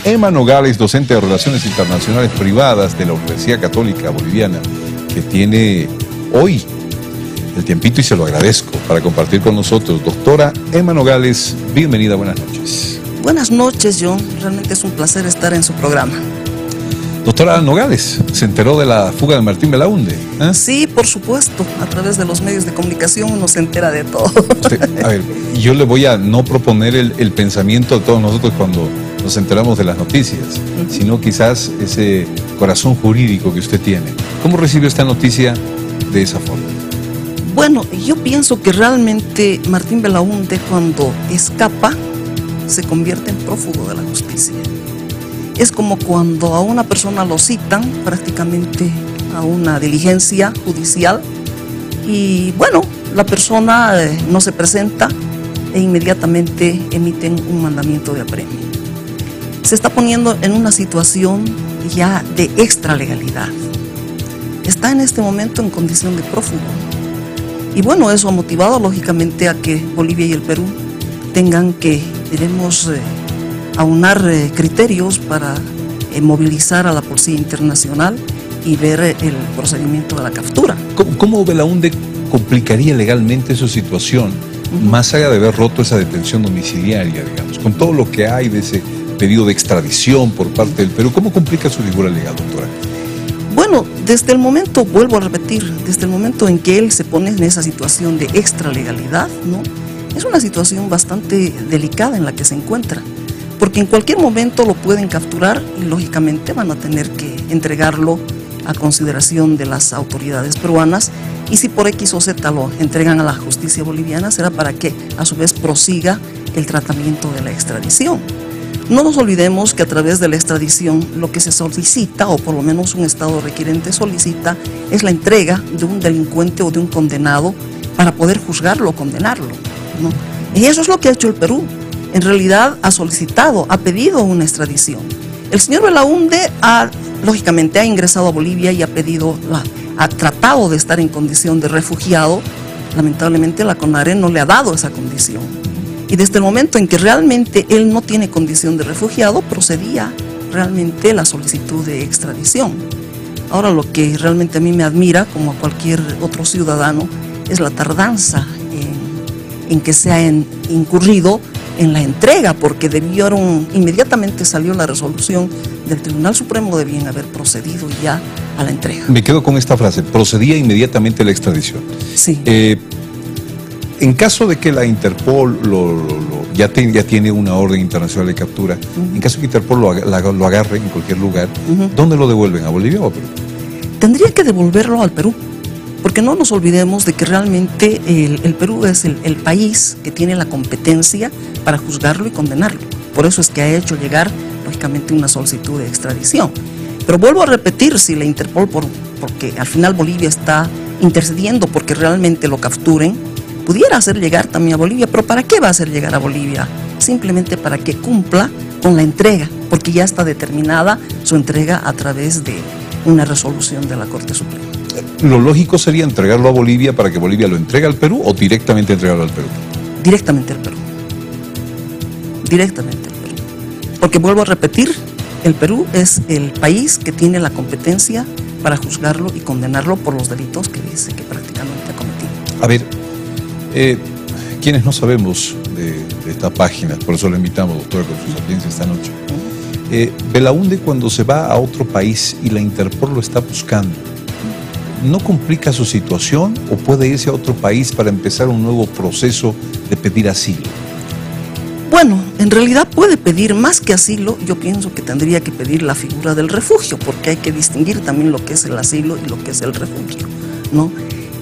Emma Nogales, docente de Relaciones Internacionales Privadas de la Universidad Católica Boliviana, que tiene hoy el tiempito y se lo agradezco para compartir con nosotros. Doctora Emma Nogales, bienvenida, buenas noches. Buenas noches, John. Realmente es un placer estar en su programa. Doctora Nogales, ¿se enteró de la fuga de Martín Belaunde? Sí, por supuesto. A través de los medios de comunicación uno se entera de todo. A ver, yo le voy a no proponer el pensamiento de todos nosotros cuando nos enteramos de las noticias, sino quizás ese corazón jurídico que usted tiene. ¿Cómo recibió esta noticia de esa forma? Bueno, yo pienso que realmente Martín Belaunde, cuando escapa, se convierte en prófugo de la justicia. Es como cuando a una persona lo citan prácticamente a una diligencia judicial y bueno, la persona no se presenta e inmediatamente emiten un mandamiento de aprehensión. Se está poniendo en una situación ya de extralegalidad. Está en este momento en condición de prófugo. Y bueno, eso ha motivado lógicamente a que Bolivia y el Perú tengan que, diremos, aunar criterios para movilizar a la Policía Internacional y ver el procedimiento de la captura. ¿Cómo Belaunde complicaría legalmente su situación, más allá de haber roto esa detención domiciliaria, digamos, con todo lo que hay de ese pedido de extradición por parte del Perú? ¿Cómo complica su figura legal, doctora? Bueno, desde el momento, vuelvo a repetir, desde el momento en que él se pone en esa situación de extralegalidad, ¿no? Es una situación bastante delicada en la que se encuentra, porque en cualquier momento lo pueden capturar y lógicamente van a tener que entregarlo a consideración de las autoridades peruanas, y si por X o Z lo entregan a la justicia boliviana será para que a su vez prosiga el tratamiento de la extradición. No nos olvidemos que a través de la extradición lo que se solicita, o por lo menos un estado requirente solicita, es la entrega de un delincuente o de un condenado para poder juzgarlo o condenarlo, ¿no? Y eso es lo que ha hecho el Perú. En realidad ha solicitado, ha pedido una extradición. El señor Belaunde lógicamente ha ingresado a Bolivia y ha tratado de estar en condición de refugiado. Lamentablemente la CONARE no le ha dado esa condición. Y desde el momento en que realmente él no tiene condición de refugiado, procedía realmente la solicitud de extradición. Ahora, lo que realmente a mí me admira, como a cualquier otro ciudadano, es la tardanza en que se ha incurrido en la entrega, porque inmediatamente salió la resolución del Tribunal Supremo, debían haber procedido ya a la entrega. Me quedo con esta frase, procedía inmediatamente la extradición. Sí. En caso de que la Interpol ya tiene una orden internacional de captura, en caso de que Interpol lo agarre en cualquier lugar, ¿dónde lo devuelven? ¿A Bolivia o a Perú? Tendría que devolverlo al Perú, porque no nos olvidemos de que realmente el Perú es el país que tiene la competencia para juzgarlo y condenarlo. Por eso es que ha hecho llegar, lógicamente, una solicitud de extradición. Pero vuelvo a repetir, si la Interpol, porque al final Bolivia está intercediendo porque realmente lo capturen, pudiera hacer llegar también a Bolivia. ¿Pero para qué va a hacer llegar a Bolivia? Simplemente para que cumpla con la entrega, porque ya está determinada su entrega a través de una resolución de la Corte Suprema. ¿Lo lógico sería entregarlo a Bolivia para que Bolivia lo entregue al Perú o directamente entregarlo al Perú? Directamente al Perú. Directamente al Perú. Porque vuelvo a repetir, el Perú es el país que tiene la competencia para juzgarlo y condenarlo por los delitos que dice que prácticamente ha cometido. A ver, quienes no sabemos de esta página, por eso le invitamos, doctora, con su sapiencia esta noche. Belaunde, cuando se va a otro país y la Interpol lo está buscando, ¿no complica su situación o puede irse a otro país para empezar un nuevo proceso de pedir asilo? Bueno, en realidad puede pedir más que asilo. Yo pienso que tendría que pedir la figura del refugio, porque hay que distinguir también lo que es el asilo y lo que es el refugio, ¿no?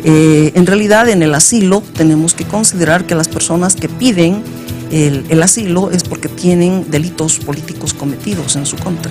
En realidad, en el asilo tenemos que considerar que las personas que piden el asilo es porque tienen delitos políticos cometidos en su contra.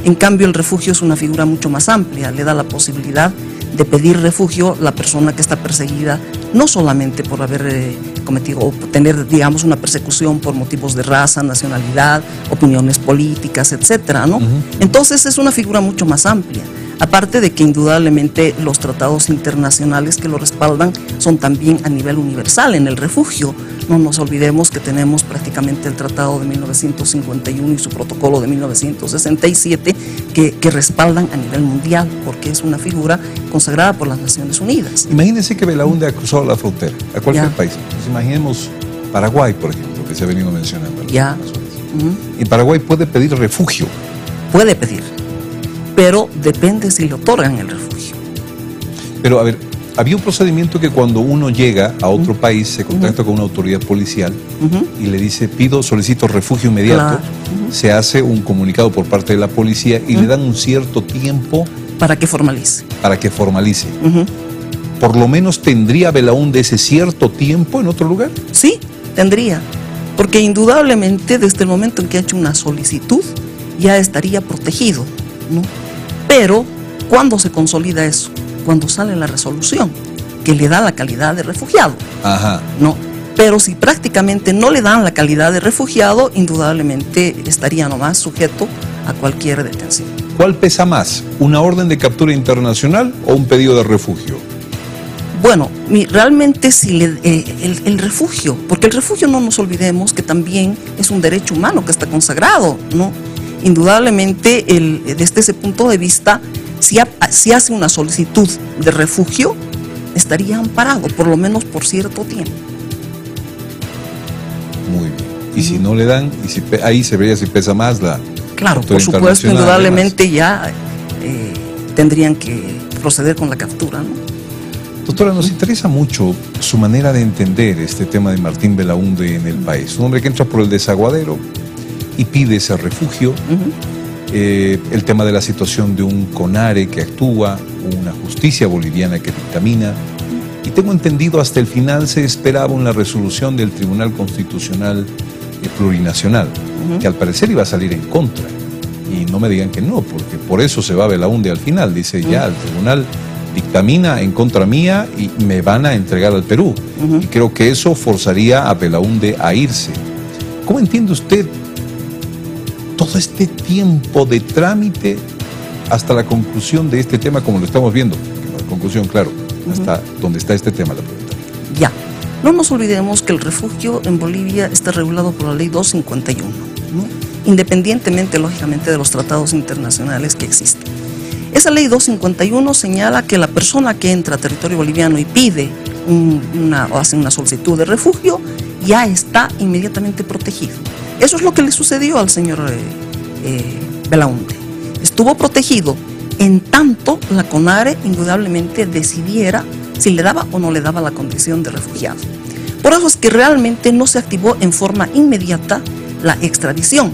En cambio, el refugio es una figura mucho más amplia, le da la posibilidad de pedir refugio la persona que está perseguida, no solamente por haber cometido o tener, digamos, una persecución por motivos de raza, nacionalidad, opiniones políticas, etcétera, ¿no? Entonces es una figura mucho más amplia. Aparte de que indudablemente los tratados internacionales que lo respaldan son también a nivel universal. En el refugio No nos olvidemos que tenemos prácticamente el Tratado de 1951 y su protocolo de 1967 que respaldan a nivel mundial, porque es una figura consagrada por las Naciones Unidas. Imagínense que Belaúnde ha cruzado la frontera a cualquier país. Pues imaginemos Paraguay, por ejemplo, que se ha venido mencionando. En Paraguay puede pedir refugio. Puede pedir, pero depende si le otorgan el refugio. Pero a ver, había un procedimiento que cuando uno llega a otro país se contacta con una autoridad policial y le dice, solicito refugio inmediato. Se hace un comunicado por parte de la policía y le dan un cierto tiempo para que formalice. ¿Por lo menos tendría Belaúnde ese cierto tiempo en otro lugar? Sí, tendría, porque indudablemente desde el momento en que ha hecho una solicitud ya estaría protegido, ¿no? Pero, ¿cuándo se consolida eso? Cuando sale la resolución, que le da la calidad de refugiado. ¿No? Pero si prácticamente no le dan la calidad de refugiado, indudablemente estaría nomás sujeto a cualquier detención. ¿Cuál pesa más? ¿Una orden de captura internacional o un pedido de refugio? Bueno, realmente si el refugio, porque el refugio no nos olvidemos que también es un derecho humano que está consagrado, ¿no? Indudablemente, desde ese punto de vista, si hace una solicitud de refugio, estaría amparado, por lo menos por cierto tiempo. Muy bien. Y si no le dan, ahí se vería si pesa más la... Claro, por supuesto, indudablemente ya tendrían que proceder con la captura, ¿no? Doctora, nos interesa mucho su manera de entender este tema de Martín Belaúnde en el país. Un hombre que entra por el desaguadero y pide ese refugio. El tema de la situación de un CONARE que actúa, una justicia boliviana que dictamina. Y tengo entendido, hasta el final se esperaba una resolución del Tribunal Constitucional Plurinacional, que al parecer iba a salir en contra. Y no me digan que no, porque por eso se va Belaúnde al final. Dice, ya, el tribunal dictamina en contra mía y me van a entregar al Perú. Y creo que eso forzaría a Belaúnde a irse. ¿Cómo entiende usted todo este tiempo de trámite hasta la conclusión de este tema, como lo estamos viendo? La conclusión, claro, hasta donde está este tema, la pregunta. Ya, no nos olvidemos que el refugio en Bolivia está regulado por la ley 251, ¿no? Independientemente, lógicamente, de los tratados internacionales que existen. Esa ley 251 señala que la persona que entra a territorio boliviano y pide o hace una solicitud de refugio, ya está inmediatamente protegido. Eso es lo que le sucedió al señor Belaúnde. Estuvo protegido en tanto la CONARE indudablemente decidiera si le daba o no le daba la condición de refugiado. Por eso es que realmente no se activó en forma inmediata la extradición,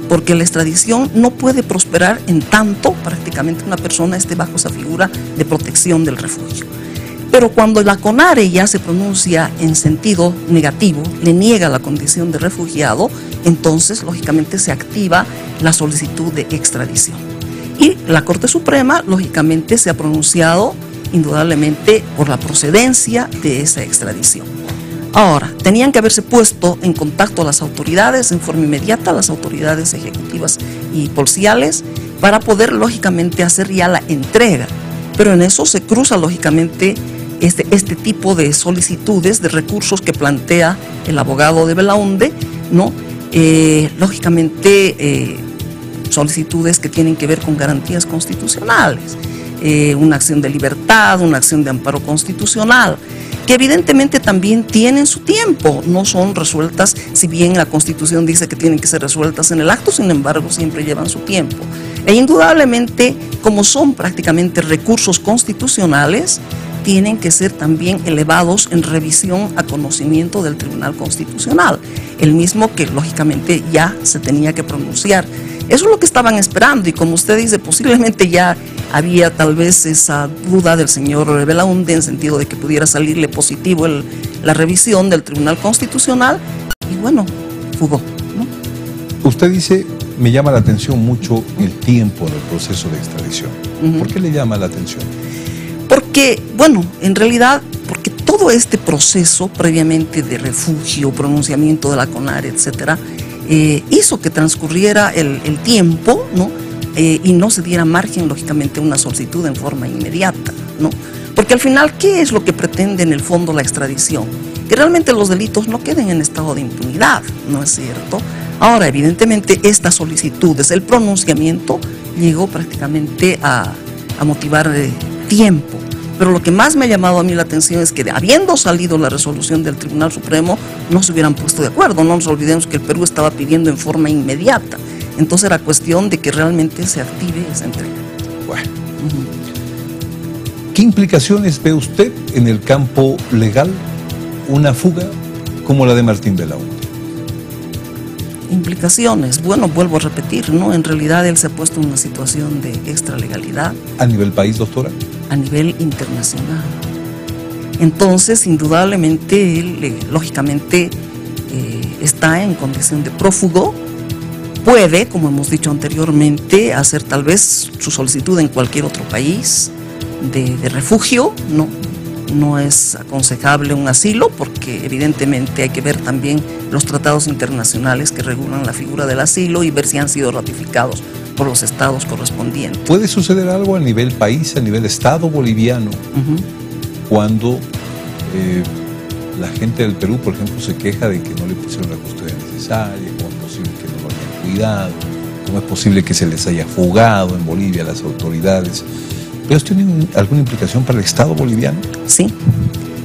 porque la extradición no puede prosperar en tanto prácticamente una persona esté bajo esa figura de protección del refugio. Pero cuando la CONARE ya se pronuncia en sentido negativo, le niega la condición de refugiado, entonces lógicamente se activa la solicitud de extradición. Y la Corte Suprema lógicamente se ha pronunciado indudablemente por la procedencia de esa extradición. Ahora, tenían que haberse puesto en contacto las autoridades en forma inmediata, las autoridades ejecutivas y policiales, para poder lógicamente hacer ya la entrega. Pero en eso se cruza lógicamente este tipo de solicitudes, de recursos que plantea el abogado de Belaúnde, ¿no? Lógicamente solicitudes que tienen que ver con garantías constitucionales, una acción de libertad, una acción de amparo constitucional, que evidentemente también tienen su tiempo, no son resueltas, si bien la Constitución dice que tienen que ser resueltas en el acto, sin embargo siempre llevan su tiempo. E indudablemente, como son prácticamente recursos constitucionales, tienen que ser también elevados en revisión a conocimiento del Tribunal Constitucional, el mismo que lógicamente ya se tenía que pronunciar. Eso es lo que estaban esperando, y como usted dice, posiblemente ya había tal vez esa duda del señor Belaúnde en sentido de que pudiera salirle positivo la revisión del Tribunal Constitucional, y bueno, fugó, ¿no? Usted dice, me llama la atención mucho el tiempo del proceso de extradición. ¿Por qué le llama la atención? Porque, bueno, en realidad, porque todo este proceso previamente de refugio, pronunciamiento de la CONARE, etcétera, hizo que transcurriera el tiempo, ¿no? Y no se diera margen, lógicamente, a una solicitud en forma inmediata, ¿no? Porque al final, ¿qué es lo que pretende en el fondo la extradición? que realmente los delitos no queden en estado de impunidad, ¿no es cierto? Ahora, evidentemente, estas solicitudes, el pronunciamiento llegó prácticamente a motivar tiempo. Pero lo que más me ha llamado a mí la atención es que, habiendo salido la resolución del Tribunal Supremo, no se hubieran puesto de acuerdo. No nos olvidemos que el Perú estaba pidiendo en forma inmediata. Entonces era cuestión de que realmente se active esa entrega. Bueno. ¿Qué implicaciones ve usted en el campo legal una fuga como la de Martín Belaúnde? Implicaciones, bueno, vuelvo a repetir, ¿no? En realidad él se ha puesto en una situación de extralegalidad. ¿A nivel país, doctora? A nivel internacional. Entonces, indudablemente, él, lógicamente, está en condición de prófugo. Puede, como hemos dicho anteriormente, hacer tal vez su solicitud en cualquier otro país de refugio, ¿no? No es aconsejable un asilo porque evidentemente hay que ver también los tratados internacionales que regulan la figura del asilo y ver si han sido ratificados por los estados correspondientes. ¿Puede suceder algo a nivel país, a nivel estado boliviano, cuando la gente del Perú, por ejemplo, se queja de que no le pusieron la custodia necesaria, cómo es posible que no lo hayan cuidado, cómo es posible que se les haya fugado en Bolivia a las autoridades? ¿Pero esto tiene alguna implicación para el Estado boliviano? Sí.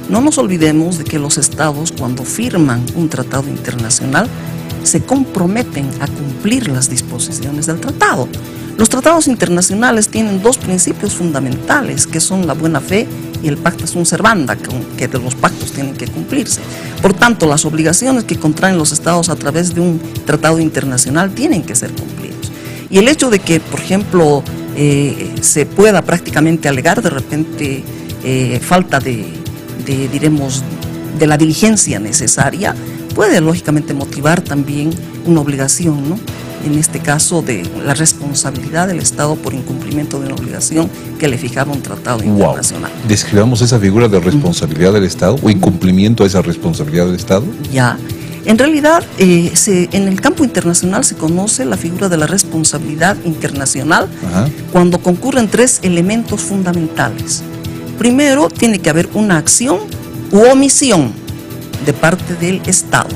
No nos olvidemos de que los estados, cuando firman un tratado internacional, se comprometen a cumplir las disposiciones del tratado. Los tratados internacionales tienen dos principios fundamentales, que son la buena fe y el pacta sunt servanda, que de los pactos tienen que cumplirse. Por tanto, las obligaciones que contraen los estados a través de un tratado internacional tienen que ser cumplidos. Y el hecho de que, por ejemplo, se pueda prácticamente alegar de repente falta diremos, de la diligencia necesaria, puede lógicamente motivar también una obligación, ¿no? En este caso de la responsabilidad del Estado por incumplimiento de una obligación que le fijaba un tratado internacional. Describamos esa figura de responsabilidad del Estado o incumplimiento a esa responsabilidad del Estado. Ya. En realidad, en el campo internacional se conoce la figura de la responsabilidad internacional cuando concurren tres elementos fundamentales. Primero, tiene que haber una acción u omisión de parte del Estado.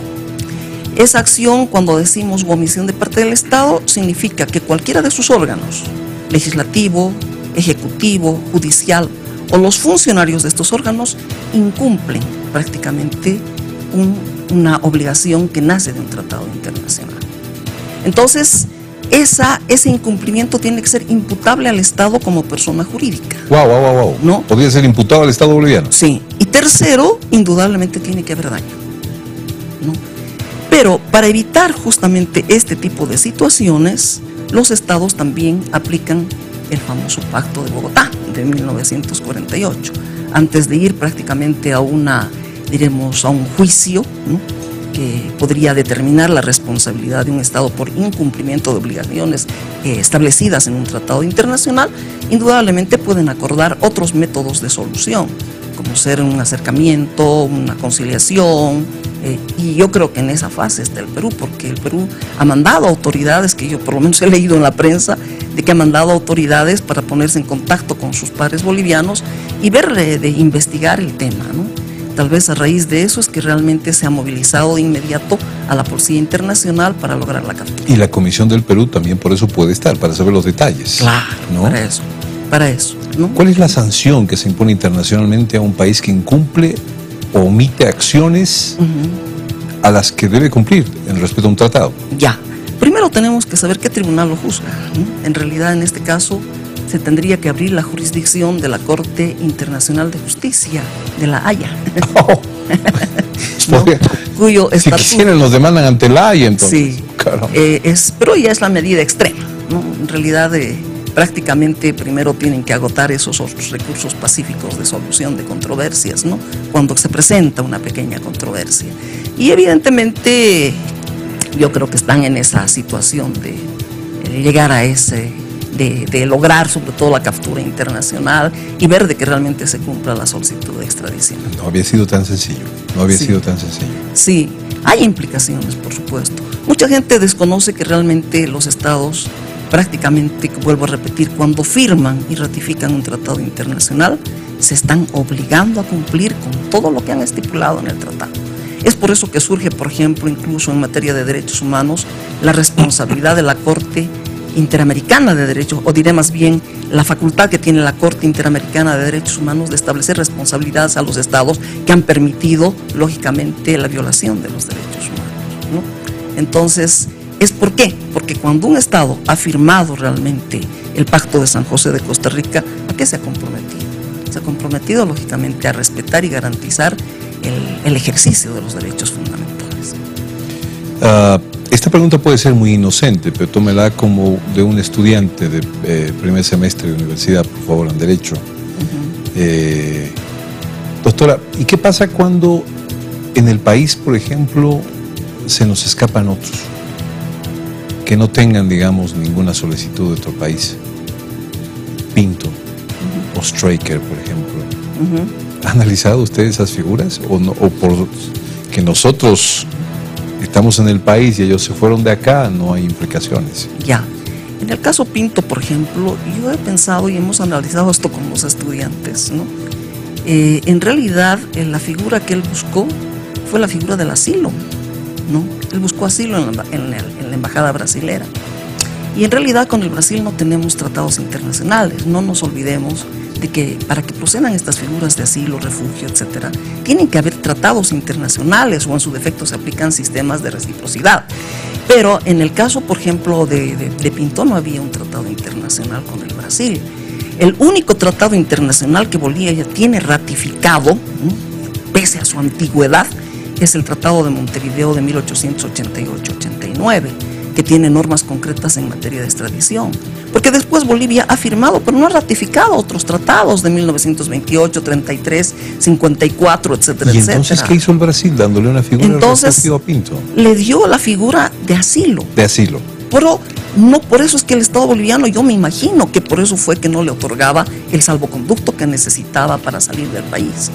Esa acción, cuando decimos omisión de parte del Estado, significa que cualquiera de sus órganos, legislativo, ejecutivo, judicial, o los funcionarios de estos órganos, incumplen prácticamente una obligación que nace de un tratado internacional. Entonces, ese incumplimiento tiene que ser imputable al Estado como persona jurídica. Wow. ¿No? ¿Podría ser imputado al Estado boliviano? Sí. Y tercero, indudablemente tiene que haber daño, ¿no? Pero para evitar justamente este tipo de situaciones, los estados también aplican el famoso Pacto de Bogotá de 1948, antes de ir prácticamente a un juicio, ¿no?, que podría determinar la responsabilidad de un Estado por incumplimiento de obligaciones establecidas en un tratado internacional. Indudablemente pueden acordar otros métodos de solución, como ser un acercamiento, una conciliación, y yo creo que en esa fase está el Perú, porque el Perú ha mandado autoridades, que yo por lo menos he leído en la prensa, de que ha mandado autoridades para ponerse en contacto con sus pares bolivianos y ver de investigar el tema, ¿no? Tal vez a raíz de eso es que realmente se ha movilizado de inmediato a la Policía Internacional para lograr la captura. Y la Comisión del Perú también por eso puede estar, para saber los detalles. Claro, ¿no? Para eso, ¿no? ¿Cuál es la sanción que se impone internacionalmente a un país que incumple o omite acciones a las que debe cumplir en respeto a un tratado? Ya. Primero tenemos que saber qué tribunal lo juzga, ¿no? En realidad, en este caso, se tendría que abrir la jurisdicción de la Corte Internacional de Justicia de La Haya. ¿No? Cuyo estatuto, si quisieran los demandan ante La Haya, entonces. Sí, pero ya es la medida extrema, ¿no? En realidad, prácticamente primero tienen que agotar esos otros recursos pacíficos de solución de controversias, ¿no?, cuando se presenta una pequeña controversia. Y evidentemente yo creo que están en esa situación de llegar a de lograr sobre todo la captura internacional y ver de que realmente se cumpla la solicitud de extradición. No había sido tan sencillo, sido tan sencillo. Sí, hay implicaciones, por supuesto. Mucha gente desconoce que realmente los estados prácticamente, vuelvo a repetir, cuando firman y ratifican un tratado internacional, se están obligando a cumplir con todo lo que han estipulado en el tratado. Es por eso que surge, por ejemplo, incluso en materia de derechos humanos, la responsabilidad de la Corte Interamericana de Derechos, o diré más bien, la facultad que tiene la Corte Interamericana de Derechos Humanos de establecer responsabilidades a los estados que han permitido, lógicamente, la violación de los derechos humanos, ¿no? Entonces, ¿es por qué? Porque cuando un estado ha firmado realmente el Pacto de San José de Costa Rica, ¿a qué se ha comprometido? Se ha comprometido, lógicamente, a respetar y garantizar el ejercicio de los derechos fundamentales. Esta pregunta puede ser muy inocente, pero tómela como de un estudiante de primer semestre de universidad, por favor, en Derecho. Doctora, ¿y qué pasa cuando en el país, por ejemplo, se nos escapan otros? Que no tengan, digamos, ninguna solicitud de otro país. Pinto o Stryker, por ejemplo. ¿Ha analizado usted esas figuras? ¿O por que nosotros estamos en el país y ellos se fueron de acá, no hay implicaciones? Ya. En el caso Pinto, por ejemplo, yo he pensado y hemos analizado esto con los estudiantes, ¿no? En realidad, la figura que él buscó fue la figura del asilo, ¿no? Él buscó asilo en la embajada brasilera. Y en realidad con el Brasil no tenemos tratados internacionales. No nos olvidemos de que para que procedan estas figuras de asilo, refugio, etcétera, tienen que haber tratados internacionales o en su defecto se aplican sistemas de reciprocidad. Pero en el caso, por ejemplo, de Pinto no había un tratado internacional con el Brasil. El único tratado internacional que Bolivia tiene ratificado, ¿no?, pese a su antigüedad, es el Tratado de Montevideo de 1888-89, que tiene normas concretas en materia de extradición. Porque después Bolivia ha firmado, pero no ha ratificado otros tratados de 1928, 33, 54, etcétera, etcétera. ¿Y entonces qué hizo el Brasil dándole una figura de refugio a Pinto? Le dio la figura de asilo. De asilo. Pero no, por eso es que el Estado boliviano, yo me imagino que por eso fue que no le otorgaba el salvoconducto que necesitaba para salir del país.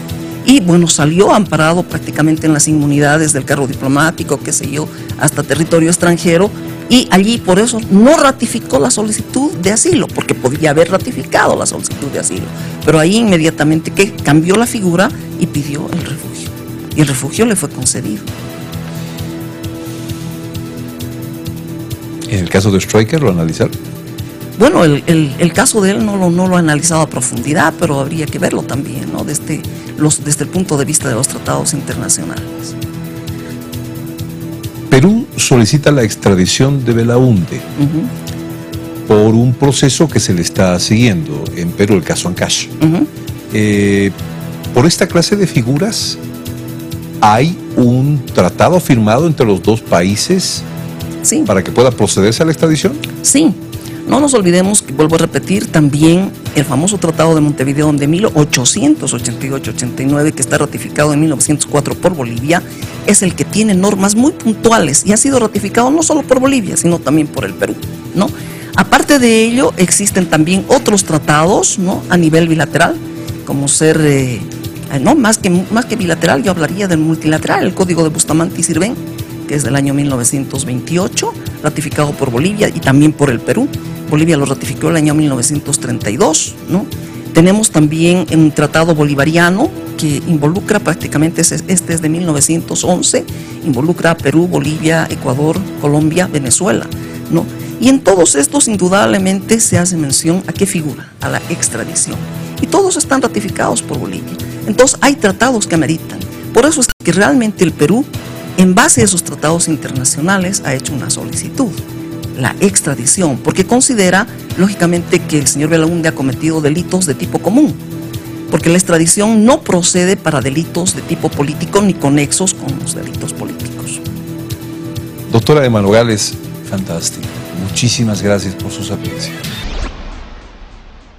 Y bueno, salió amparado prácticamente en las inmunidades del cargo diplomático, qué sé yo, hasta territorio extranjero, y allí por eso no ratificó la solicitud de asilo, porque podía haber ratificado la solicitud de asilo, pero ahí inmediatamente que cambió la figura y pidió el refugio, y el refugio le fue concedido. ¿En el caso de Stryker lo analizaron? Bueno, el caso de él no lo ha analizado a profundidad, pero habría que verlo también, ¿no?, desde el punto de vista de los tratados internacionales. Perú solicita la extradición de Belaúnde por un proceso que se le está siguiendo en Perú, el caso Ancash. Por esta clase de figuras, ¿hay un tratado firmado entre los dos países para que pueda procederse a la extradición? Sí. No nos olvidemos, que vuelvo a repetir, también el famoso Tratado de Montevideo de 1888-89, que está ratificado en 1904 por Bolivia, es el que tiene normas muy puntuales y ha sido ratificado no solo por Bolivia, sino también por el Perú, ¿no? Aparte de ello, existen también otros tratados, ¿no?, a nivel bilateral, como ser, no, más que bilateral, yo hablaría del multilateral, el Código de Bustamante y Sirven, que es del año 1928, ratificado por Bolivia y también por el Perú. Bolivia lo ratificó el año 1932, ¿no? Tenemos también un tratado bolivariano que involucra prácticamente, este es de 1911, involucra a Perú, Bolivia, Ecuador, Colombia, Venezuela, ¿no? Y en todos estos indudablemente se hace mención a qué figura, a la extradición. Y todos están ratificados por Bolivia. Entonces hay tratados que ameritan. Por eso es que realmente el Perú, en base a esos tratados internacionales, ha hecho una solicitud, la extradición, porque considera, lógicamente, que el señor Belaúnde ha cometido delitos de tipo común, porque la extradición no procede para delitos de tipo político ni conexos con los delitos políticos. Doctora Emma Nogales, fantástico. Muchísimas gracias por su sapiencia.